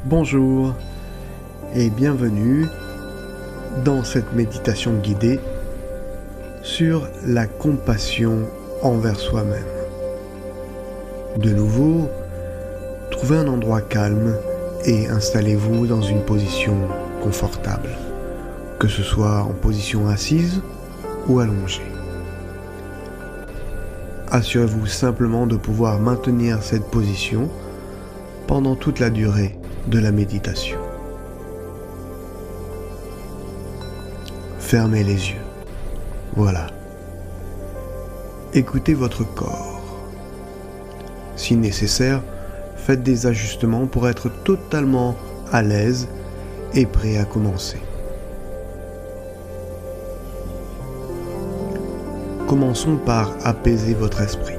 Bonjour et bienvenue dans cette méditation guidée sur la compassion envers soi-même. De nouveau, trouvez un endroit calme et installez-vous dans une position confortable, que ce soit en position assise ou allongée. Assurez-vous simplement de pouvoir maintenir cette position pendant toute la durée de la méditation. Fermez les yeux. Voilà. Écoutez votre corps. Si nécessaire, faites des ajustements pour être totalement à l'aise et prêt à commencer. Commençons par apaiser votre esprit.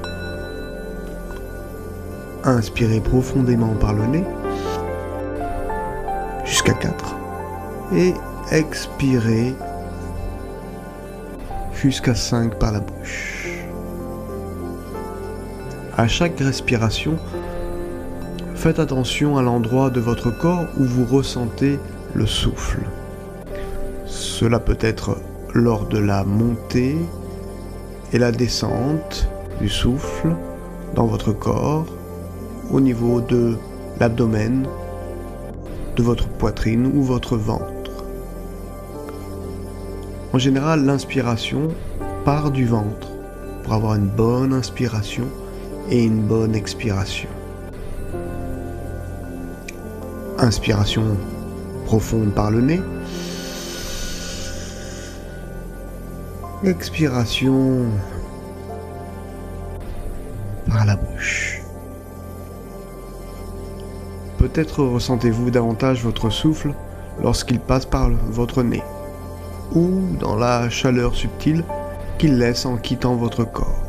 Inspirez profondément par le nez, jusqu'à 4, et expirez jusqu'à 5 par la bouche. À chaque respiration, faites attention à l'endroit de votre corps où vous ressentez le souffle. Cela peut être lors de la montée et la descente du souffle dans votre corps, au niveau de l'abdomen, de votre poitrine ou votre ventre. En général, l'inspiration part du ventre pour avoir une bonne inspiration et une bonne expiration. Inspiration profonde par le nez. Expiration par la bouche. Peut-être ressentez-vous davantage votre souffle lorsqu'il passe par votre nez, ou dans la chaleur subtile qu'il laisse en quittant votre corps.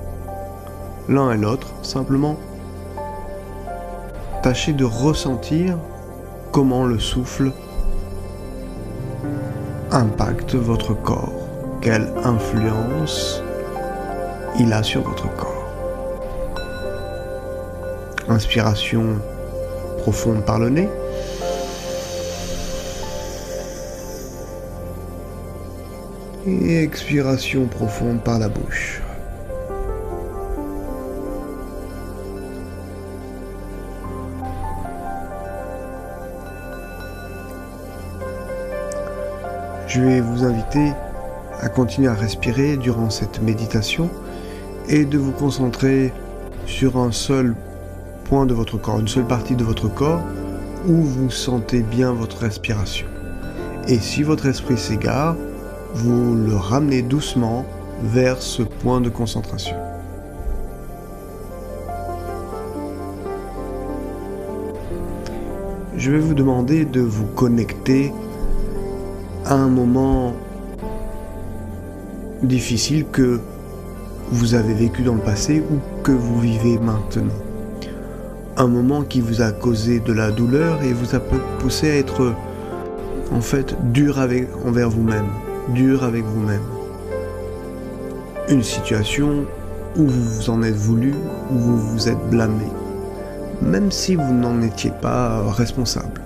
L'un et l'autre, simplement, tâchez de ressentir comment le souffle impacte votre corps. Quelle influence il a sur votre corps. Inspiration profonde par le nez. Et expiration profonde par la bouche. Je vais vous inviter à continuer à respirer durant cette méditation et de vous concentrer sur un seul point de votre corps, une seule partie de votre corps où vous sentez bien votre respiration. Et si votre esprit s'égare, vous le ramenez doucement vers ce point de concentration. Je vais vous demander de vous connecter à un moment difficile que vous avez vécu dans le passé ou que vous vivez maintenant. Un moment qui vous a causé de la douleur et vous a poussé à être en fait dur envers vous-même, dur avec vous-même. Une situation où vous vous en êtes voulu, où vous vous êtes blâmé, même si vous n'en étiez pas responsable.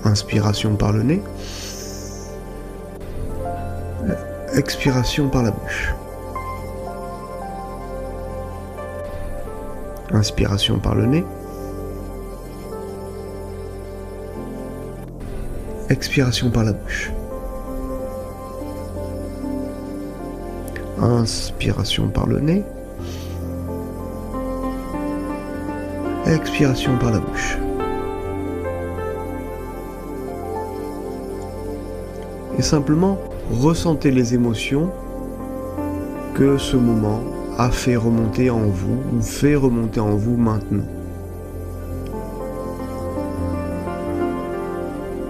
Inspiration par le nez. Expiration par la bouche. Inspiration par le nez. Expiration par la bouche. Inspiration par le nez. Expiration par la bouche. Et simplement, ressentez les émotions que ce moment a fait remonter en vous ou fait remonter en vous maintenant.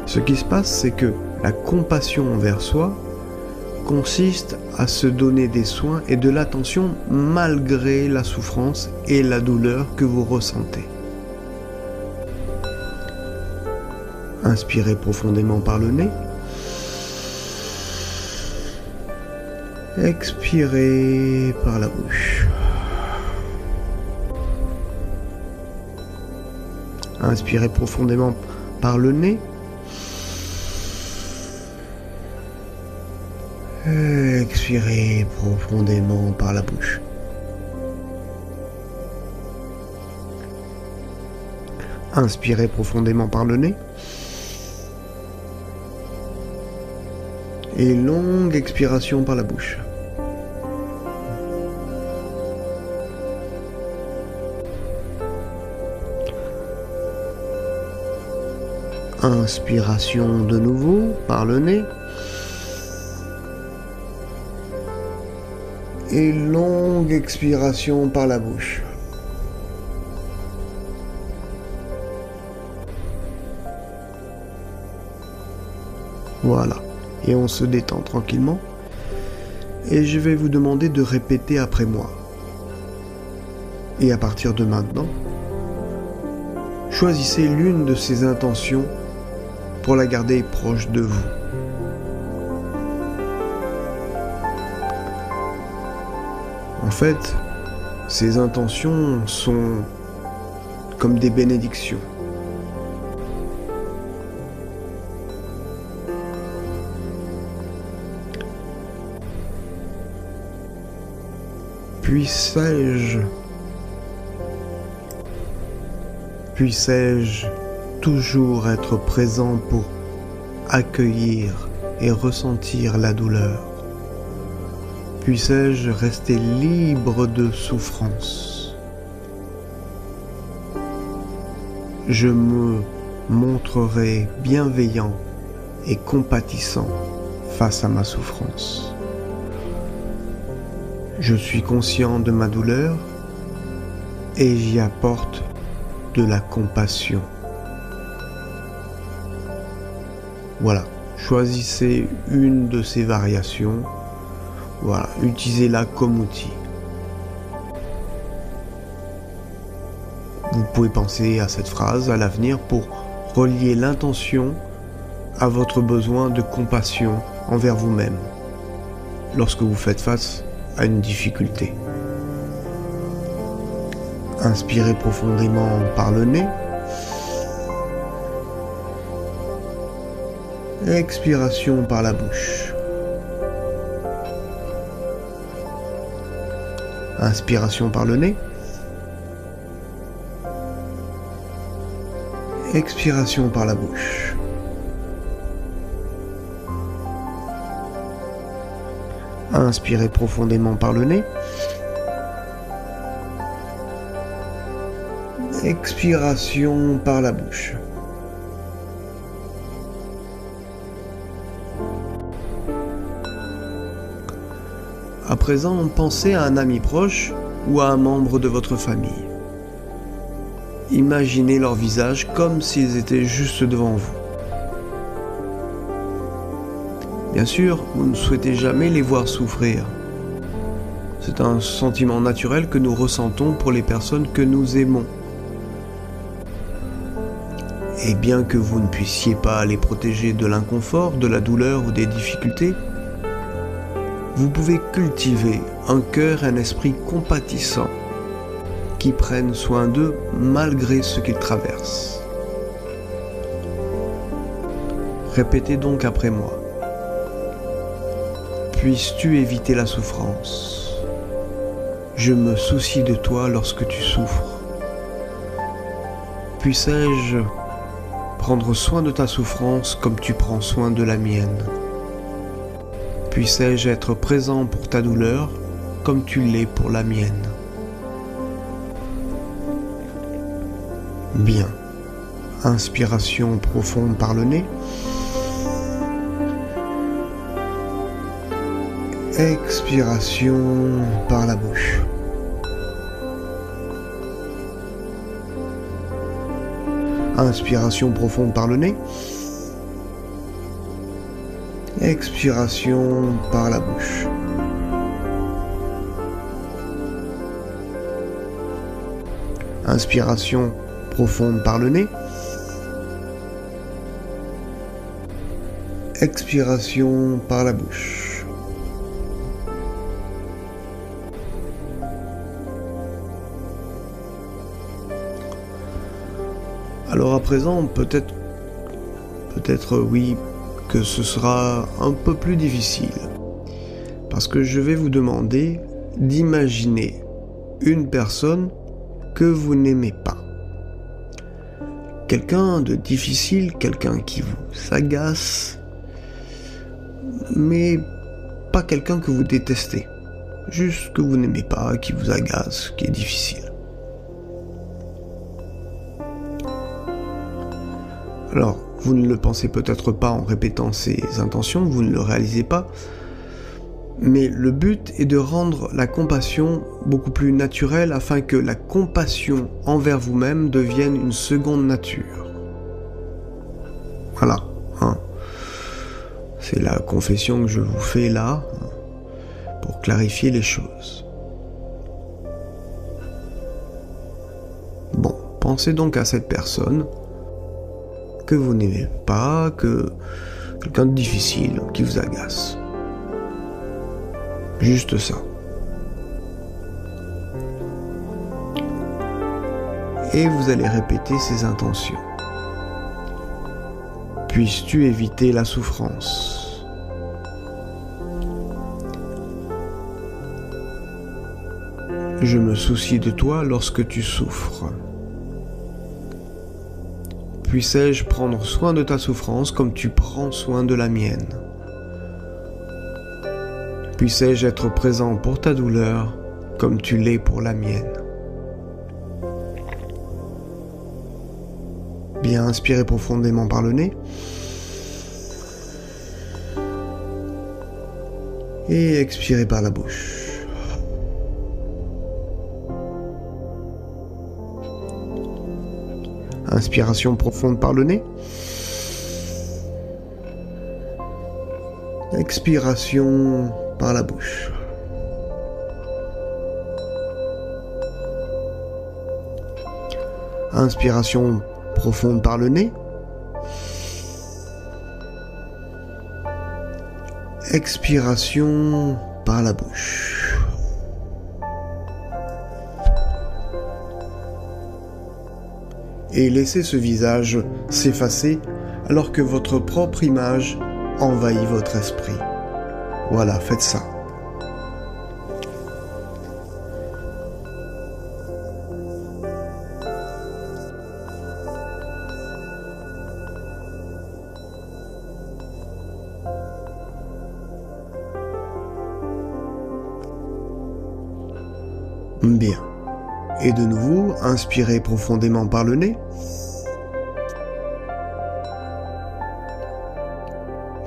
Ce qui se passe, c'est que la compassion envers soi consiste à se donner des soins et de l'attention malgré la souffrance et la douleur que vous ressentez. Inspirez profondément par le nez. Expirez par la bouche. Inspirez profondément par le nez. Expirez profondément par la bouche. Inspirez profondément par le nez. Et longue expiration par la bouche. Inspiration de nouveau par le nez. Et longue expiration par la bouche. Voilà. Et on se détend tranquillement. Et je vais vous demander de répéter après moi. Et à partir de maintenant, choisissez l'une de ces intentions pour la garder proche de vous. En fait, ces intentions sont comme des bénédictions. Puissais-je toujours être présent pour accueillir et ressentir la douleur? Puissais-je rester libre de souffrance? Je me montrerai bienveillant et compatissant face à ma souffrance. Je suis conscient de ma douleur et j'y apporte de la compassion. Voilà, choisissez une de ces variations. Voilà, utilisez-la comme outil. Vous pouvez penser à cette phrase à l'avenir pour relier l'intention à votre besoin de compassion envers vous-même lorsque vous faites face à une difficulté. Inspirez profondément par le nez. Expiration par la bouche. Inspiration par le nez. Expiration par la bouche. Inspirez profondément par le nez. Expiration par la bouche. À présent, pensez à un ami proche ou à un membre de votre famille. Imaginez leur visage comme s'ils étaient juste devant vous. Bien sûr, vous ne souhaitez jamais les voir souffrir. C'est un sentiment naturel que nous ressentons pour les personnes que nous aimons. Et bien que vous ne puissiez pas les protéger de l'inconfort, de la douleur ou des difficultés, vous pouvez cultiver un cœur et un esprit compatissants qui prennent soin d'eux malgré ce qu'ils traversent. Répétez donc après moi. Puisses-tu éviter la souffrance? Je me soucie de toi lorsque tu souffres. Puissais-je prendre soin de ta souffrance comme tu prends soin de la mienne? Puissais-je être présent pour ta douleur comme tu l'es pour la mienne? Bien. Inspiration profonde par le nez. Expiration par la bouche. Inspiration profonde par le nez. Expiration par la bouche. Inspiration profonde par le nez. Expiration par la bouche. Alors à présent, peut-être oui, que ce sera un peu plus difficile. Parce que je vais vous demander d'imaginer une personne que vous n'aimez pas. Quelqu'un de difficile, quelqu'un qui vous agace, mais pas quelqu'un que vous détestez. Juste que vous n'aimez pas, qui vous agace, qui est difficile. Alors, vous ne le pensez peut-être pas en répétant ces intentions, vous ne le réalisez pas, mais le but est de rendre la compassion beaucoup plus naturelle afin que la compassion envers vous-même devienne une seconde nature. Voilà, c'est la confession que je vous fais là, pour clarifier les choses. Bon, pensez donc à cette personne que vous n'aimez pas, quelqu'un de difficile, qui vous agace. Juste ça. Et vous allez répéter ces intentions. Puisses-tu éviter la souffrance? Je me soucie de toi lorsque tu souffres. Puissais-je prendre soin de ta souffrance comme tu prends soin de la mienne? Puissais-je être présent pour ta douleur comme tu l'es pour la mienne? Bien, inspirez profondément par le nez. Et expirez par la bouche. Inspiration profonde par le nez. Expiration par la bouche. Inspiration profonde par le nez. Expiration par la bouche. Et laissez ce visage s'effacer alors que votre propre image envahit votre esprit. Voilà, faites ça. Bien. Et de nouveau, inspirez profondément par le nez.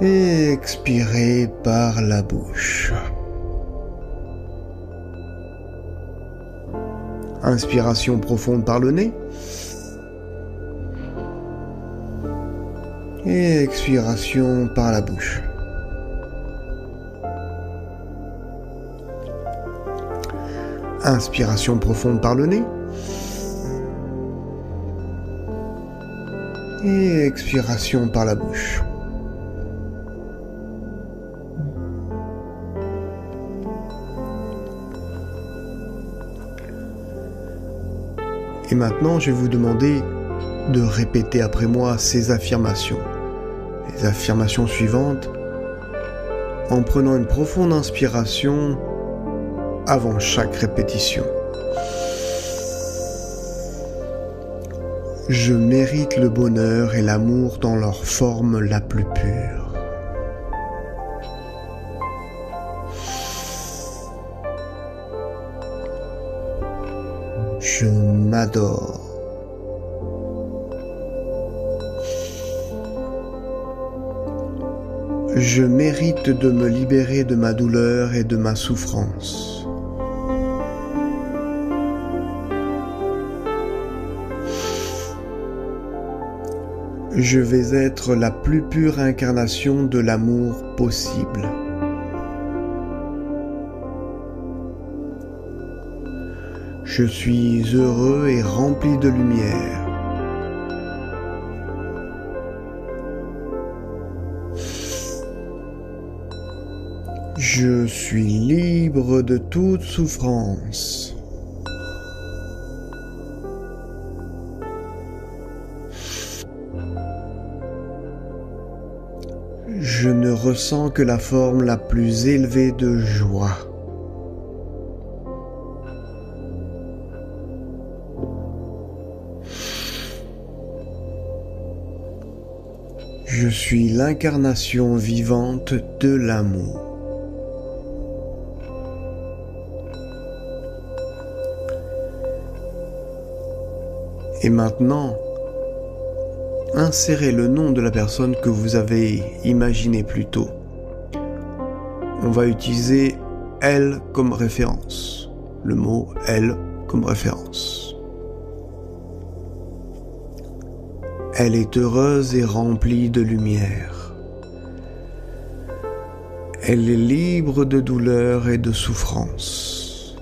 Et expirez par la bouche. Inspiration profonde par le nez. Et expiration par la bouche. Inspiration profonde par le nez. Et expiration par la bouche. Et maintenant, je vais vous demander de répéter après moi ces affirmations. Les affirmations suivantes, en prenant une profonde inspiration avant chaque répétition. Je mérite le bonheur et l'amour dans leur forme la plus pure. Je m'adore. Je mérite de me libérer de ma douleur et de ma souffrance. Je vais être la plus pure incarnation de l'amour possible. Je suis heureux et rempli de lumière. Je suis libre de toute souffrance. Je ne ressens que la forme la plus élevée de joie. Je suis l'incarnation vivante de l'amour. Et maintenant, insérez le nom de la personne que vous avez imaginée plus tôt. On va utiliser elle comme référence. Le mot elle comme référence. Elle est heureuse et remplie de lumière. Elle est libre de douleur et de souffrance.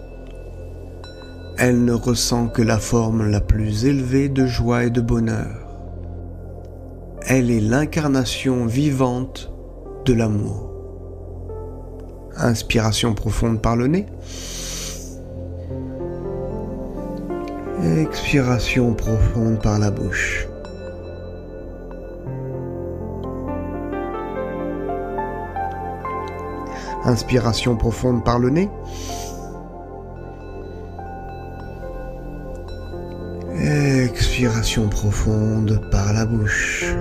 Elle ne ressent que la forme la plus élevée de joie et de bonheur. Elle est l'incarnation vivante de l'amour. Inspiration profonde par le nez. Expiration profonde par la bouche. Inspiration profonde par le nez. Expiration profonde par la bouche.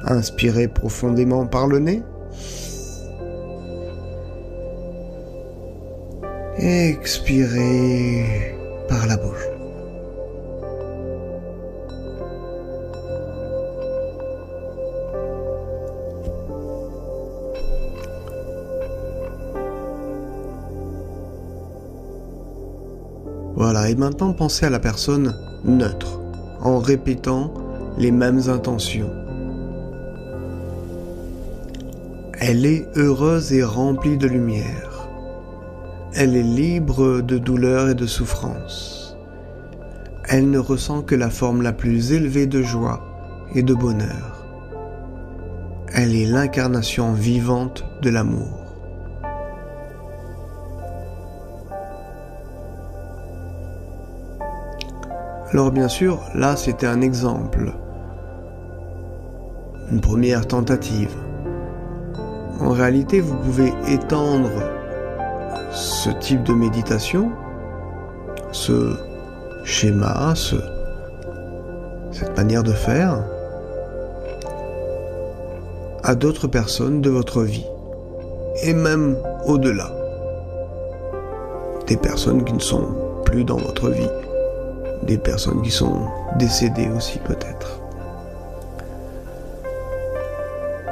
Inspirez profondément par le nez. Expirez par la bouche. Voilà, et maintenant pensez à la personne neutre, en répétant les mêmes intentions. Elle est heureuse et remplie de lumière. Elle est libre de douleur et de souffrance. Elle ne ressent que la forme la plus élevée de joie et de bonheur. Elle est l'incarnation vivante de l'amour. Alors bien sûr, là c'était un exemple, une première tentative. En réalité, vous pouvez étendre ce type de méditation, ce schéma, cette manière de faire, à d'autres personnes de votre vie, et même au-delà. Des personnes qui ne sont plus dans votre vie. Des personnes qui sont décédées aussi peut-être.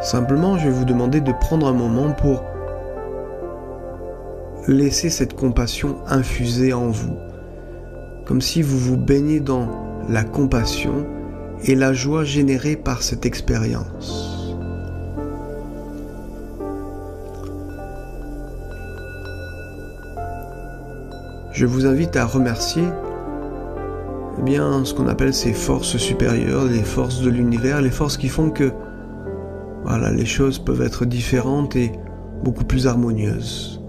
Simplement, je vais vous demander de prendre un moment pour laisser cette compassion infuser en vous, comme si vous vous baignez dans la compassion et la joie générée par cette expérience. Je vous invite à remercier ce qu'on appelle ces forces supérieures, les forces de l'univers, les forces qui font que les choses peuvent être différentes et beaucoup plus harmonieuses.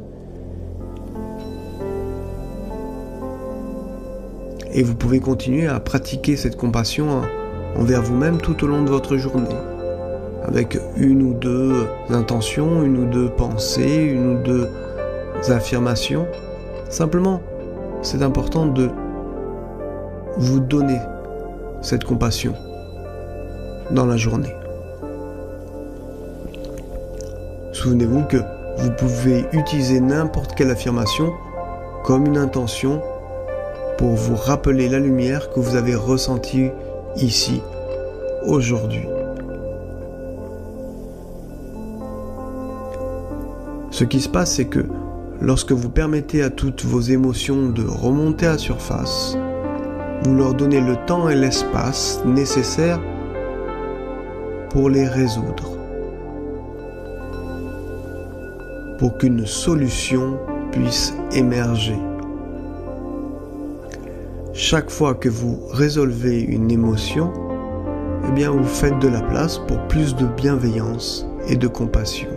Et vous pouvez continuer à pratiquer cette compassion envers vous-même tout au long de votre journée, avec une ou deux intentions, une ou deux pensées, une ou deux affirmations. Simplement, c'est important de vous donner cette compassion dans la journée. Souvenez-vous que vous pouvez utiliser n'importe quelle affirmation comme une intention pour vous rappeler la lumière que vous avez ressentie ici, aujourd'hui. Ce qui se passe, c'est que lorsque vous permettez à toutes vos émotions de remonter à la surface, vous leur donnez le temps et l'espace nécessaires pour les résoudre, pour qu'une solution puisse émerger. Chaque fois que vous résolvez une émotion, vous faites de la place pour plus de bienveillance et de compassion.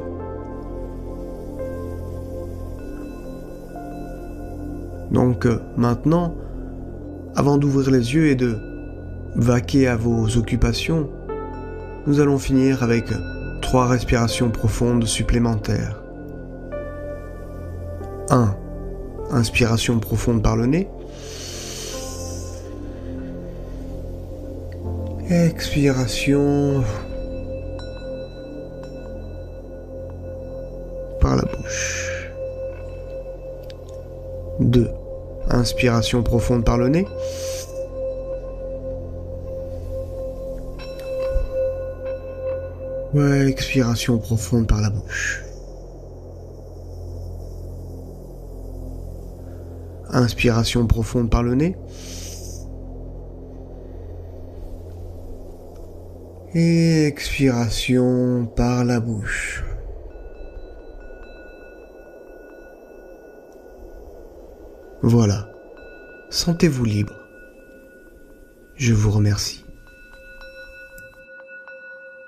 Donc maintenant, avant d'ouvrir les yeux et de vaquer à vos occupations, nous allons finir avec 3 respirations profondes supplémentaires. 1. Inspiration profonde par le nez. Expiration par la bouche. 2. Inspiration profonde par le nez. Expiration profonde par la bouche. Inspiration profonde par le nez. Et expiration par la bouche. Voilà. Sentez-vous libre. Je vous remercie.